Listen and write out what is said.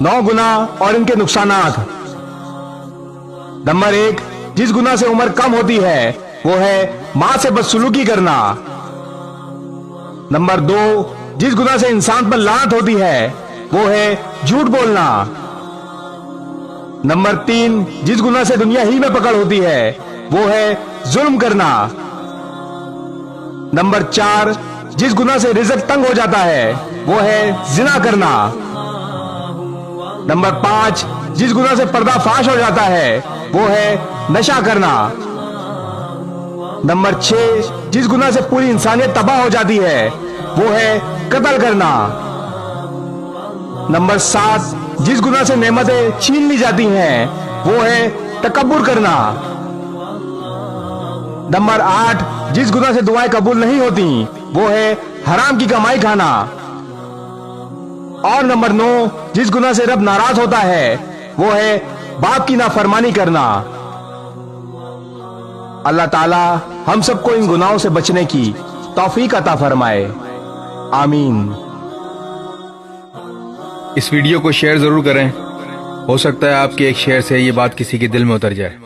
9 गुनाह और इनके नुकसानात। नंबर 1, जिस गुनाह से उम्र कम होती है वो है मां से बदसलूकी करना। नंबर 2, जिस गुनाह से इंसान पर लानत होती है वो है झूठ बोलना। नंबर 3, जिस गुनाह से दुनिया ही में पकड़ होती है वो है जुल्म करना। नंबर 4, जिस गुनाह से रिज़्क तंग हो जाता है वो है जिना करना। नंबर 5, जिस गुनाह से पर्दा फाश हो जाता है वो है नशा करना। नंबर 6, जिस गुनाह से पूरी इंसानियत तबाह हो जाती है वो है कत्ल करना। नंबर 7, जिस गुनाह से नेमतें छीन ली जाती हैं वो है तकब्बुर करना। नंबर 8, जिस गुनाह से दुआएं कबूल नहीं होती वो है हराम की कमाई खाना। और नंबर 9, जिस गुनाह से रब नाराज होता है वो है बाप की नाफरमानी करना। अल्लाह ताला हम सबको इन गुनाहों से बचने की तौफीक अता फरमाए, आमीन। इस वीडियो को शेयर जरूर करें, हो सकता है आपके एक शेयर से ये बात किसी के दिल में उतर जाए।